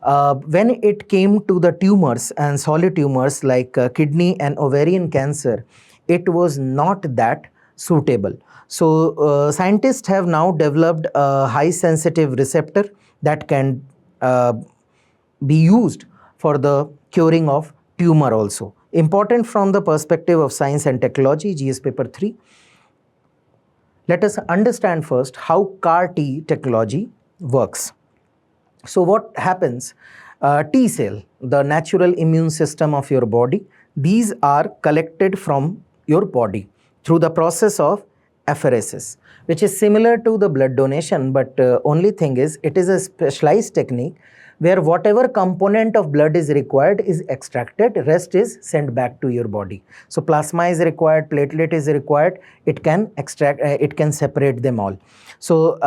when it came to the tumors and solid tumors like kidney and ovarian cancer, it was not that suitable. So scientists have now developed a high sensitive receptor that can be used for the curing of tumor also. Important from the perspective of science and technology, GS paper 3. Let us understand first how CAR-T technology works. So what happens? T cell, the natural immune system of your body, these are collected from your body through the process of apheresis, which is similar to the blood donation, but only thing is it is a specialized technique where whatever component of blood is required is extracted, rest is sent back to your body. So plasma is required, platelet is required, it can extract, it can separate them all. So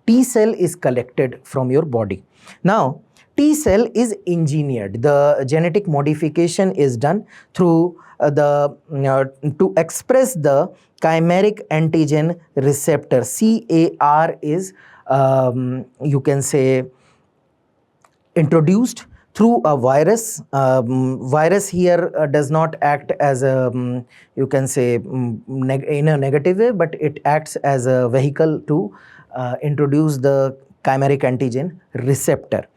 T cell is collected from your body. Now T cell is engineered. The genetic modification is done through to express the chimeric antigen receptor. CAR is you can say introduced through a virus. Virus here does not act as a you can say in a negative way, but it acts as a vehicle to introduce the chimeric antigen receptor.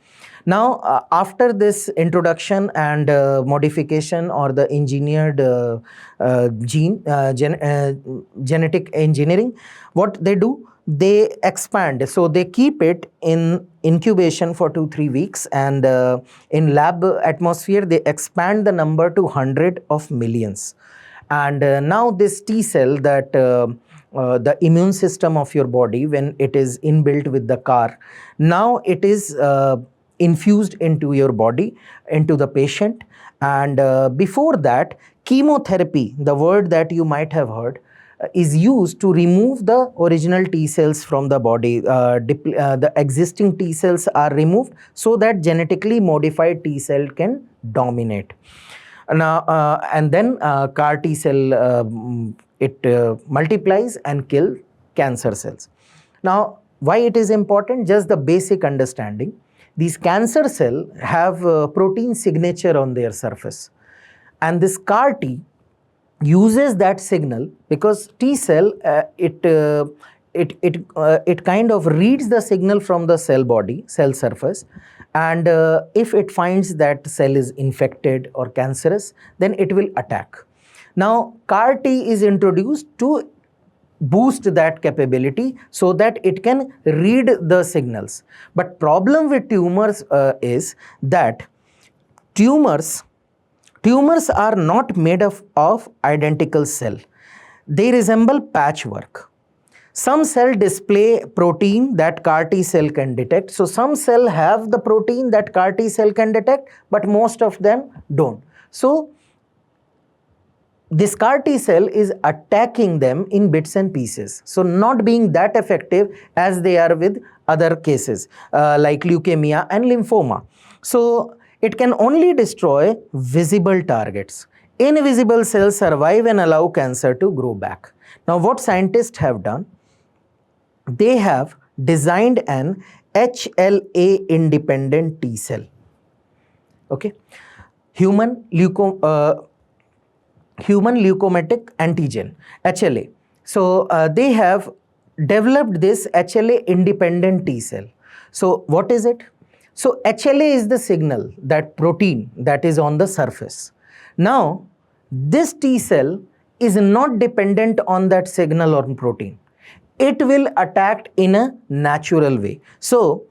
Now, after this introduction and modification or the engineered genetic engineering, what they do, they expand. So they keep it in incubation for 2-3 weeks, and in lab atmosphere, they expand the number to 100 of millions. And now this T cell that the immune system of your body, when it is inbuilt with the CAR, now it is infused into your body, into the patient. And before that, chemotherapy, the word that you might have heard, is used to remove the original T cells from the body. The existing T cells are removed so that genetically modified T cell can dominate. Now, and then CAR T cell, it multiplies and kill cancer cells. Now, why it is important? Just the basic understanding. These cancer cells have protein signature on their surface, and this CAR T uses that signal because T cell it kind of reads the signal from the cell body, cell surface, and if it finds that cell is infected or cancerous, then it will attack. Now CAR T is introduced to boost that capability so that it can read the signals. But problem with tumors is that tumors are not made of identical cell. They resemble patchwork. Some cell display protein that CAR T cell can detect. So some cell have the protein that CAR T cell can detect, but most of them don't. So this CAR T cell is attacking them in bits and pieces. So not being that effective as they are with other cases like leukemia and lymphoma. So it can only destroy visible targets. Invisible cells survive and allow cancer to grow back. Now what scientists have done, they have designed an HLA independent T cell. Okay, human leukometic antigen, HLA. So they have developed this HLA independent T cell. So what is it? So HLA is the signal, that protein that is on the surface. Now this T cell is not dependent on that signal or protein. It will attack in a natural way. So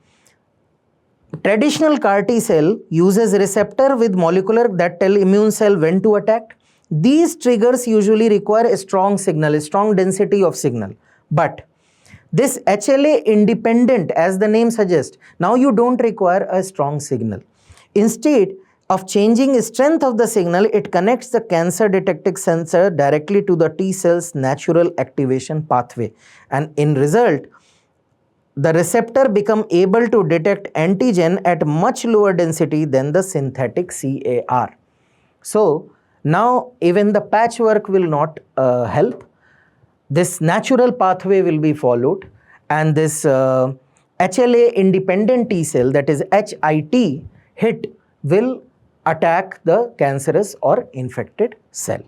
traditional CAR T cell uses receptor with molecular that tell immune cell when to attack. These triggers usually require a strong signal, a strong density of signal. But this HLA independent, as the name suggests, now you don't require a strong signal. Instead of changing strength of the signal, it connects the cancer detecting sensor directly to the T cell's natural activation pathway. And in result, the receptor become able to detect antigen at much lower density than the synthetic CAR. So now even the patchwork will not help. This natural pathway will be followed, and this HLA independent T cell, that is HIT, hit will attack the cancerous or infected cell.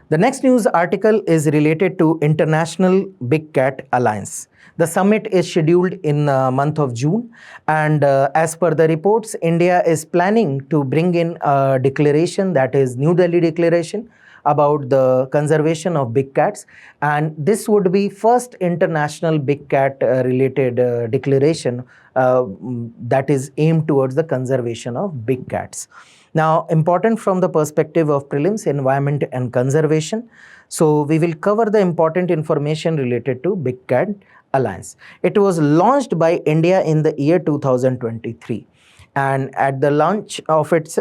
The next news article is related to International Big Cat Alliance. The summit is scheduled in the month of June, and as per the reports, India is planning to bring in a declaration, that is New Delhi Declaration, about the conservation of big cats, and this would be first international big cat related declaration that is aimed towards the conservation of big cats. Now, important from the perspective of prelims, environment and conservation. So, we will cover the important information related to Big Cat Alliance. It was launched by India in the year 2023. And at the launch of it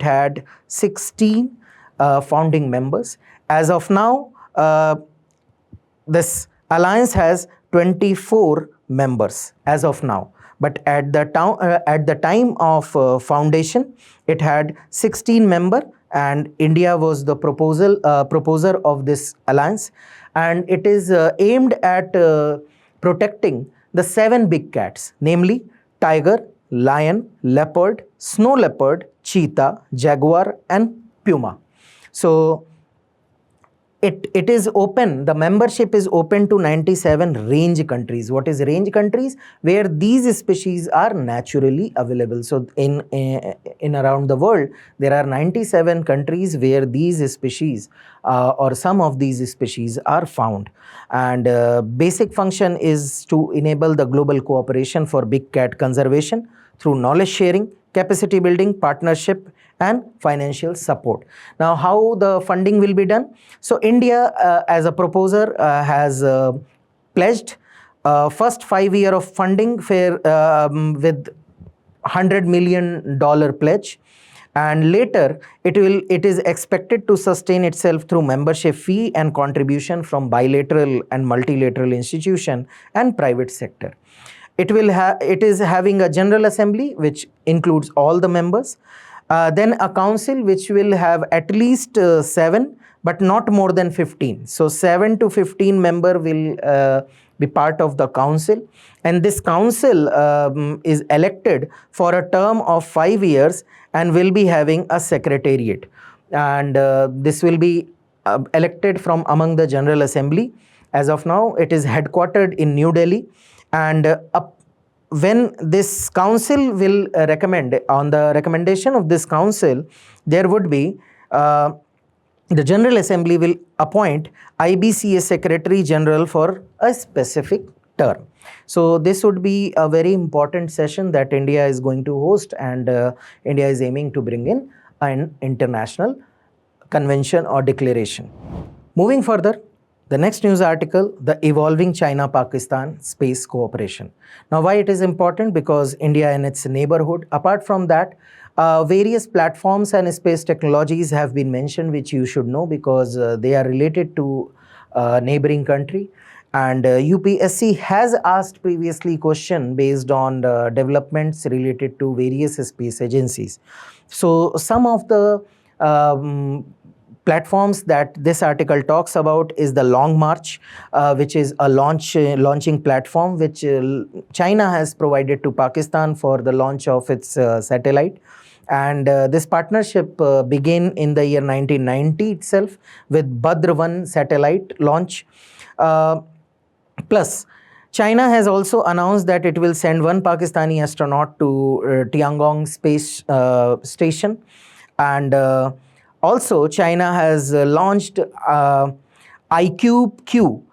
had 16 founding members. As of now, this alliance has 24 members as of now. But at the time of foundation, it had 16 members, and India was the proposer of this alliance, and it is aimed at protecting the 7 big cats, namely tiger, lion, leopard, snow leopard, cheetah, jaguar, and puma. So it is open, the membership is open to 97 range countries. What is range countries? Where these species are naturally available. So in around the world, there are 97 countries where these species or some of these species are found. And basic function is to enable the global cooperation for big cat conservation through knowledge sharing, capacity building, partnership, and financial support. Now, how the funding will be done? So, India as a proposer has pledged first 5 year of funding with $100 million pledge, and later it is expected to sustain itself through membership fee and contribution from bilateral and multilateral institution and private sector. It is having a general assembly which includes all the members. Then a council which will have at least 7 but not more than 15. So 7 to 15 member will be part of the council, and this council is elected for a term of 5 years and will be having a secretariat, and this will be elected from among the General Assembly. As of now, it is headquartered in New Delhi, and when this council will recommend, on the recommendation of this council, there would be the General Assembly will appoint IBCA Secretary General for a specific term. So this would be a very important session that India is going to host, and India is aiming to bring in an international convention or declaration. Moving further, the next news article, the evolving China-Pakistan space cooperation. Now, why it is important? Because India and its neighborhood, apart from that, various platforms and space technologies have been mentioned, which you should know because they are related to neighboring country. And UPSC has asked previously question based on developments related to various space agencies. So some of the platforms that this article talks about is the Long March, which is a launching platform which China has provided to Pakistan for the launch of its satellite. And this partnership began in the year 1990 itself with Badr-1 satellite launch. Plus, China has also announced that it will send one Pakistani astronaut to Tiangong space station, and also China has launched IQ-Q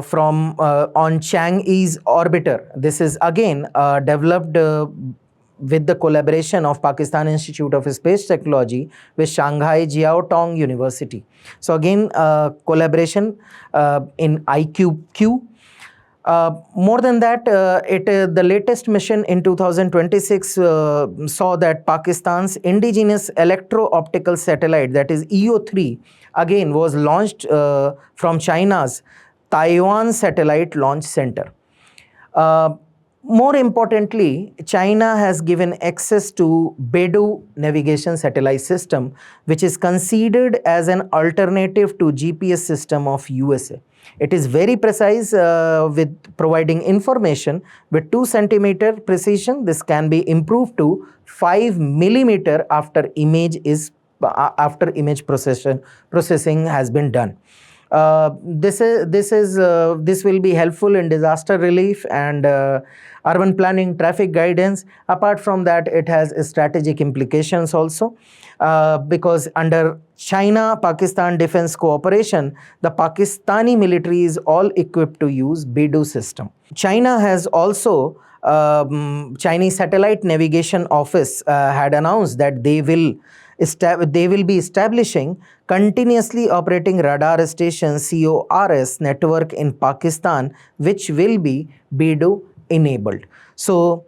from on Chang'e's orbiter. This is again developed with the collaboration of Pakistan Institute of Space Technology with Shanghai Jiaotong University. So again, collaboration in IQ-Q. More than that, the latest mission in 2026 saw that Pakistan's indigenous electro-optical satellite, that is EO3, again was launched from China's Taiwan Satellite Launch Center. More importantly, China has given access to Beidou navigation satellite system, which is considered as an alternative to GPS system of USA. It is very precise with providing information with 2 centimeter precision. This can be improved to 5 millimeter after image processing has been done. This will be helpful in disaster relief and urban planning, traffic guidance. Apart from that, it has strategic implications also, because under China-Pakistan defense cooperation, the Pakistani military is all equipped to use BeiDou system. China has also Chinese Satellite Navigation Office had announced that they will be establishing continuously operating radar station CORS network in Pakistan, which will be BeiDou enabled. So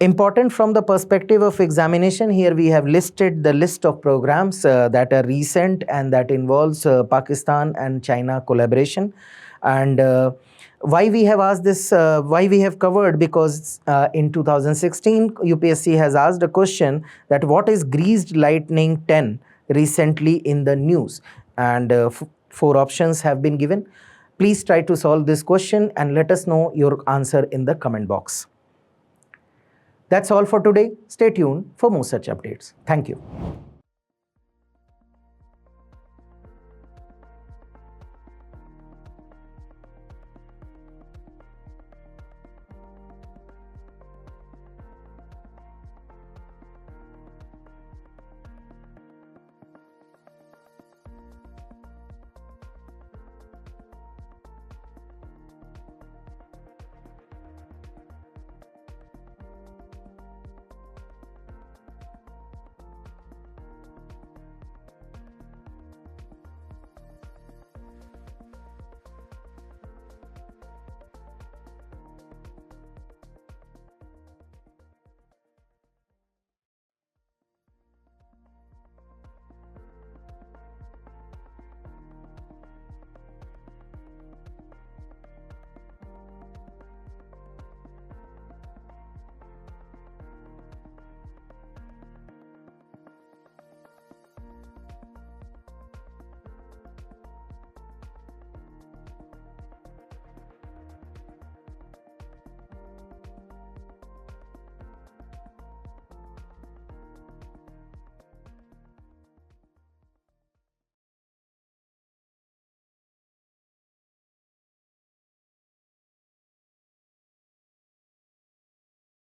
important from the perspective of examination, here we have listed the list of programs that are recent and that involves Pakistan and China collaboration. And why we have asked this, why we have covered, because in 2016 UPSC has asked a question that what is greased lightning 10 recently in the news, and 4 options have been given. Please try to solve this question and let us know your answer in the comment box. That's all for today. Stay tuned for more such updates. Thank you.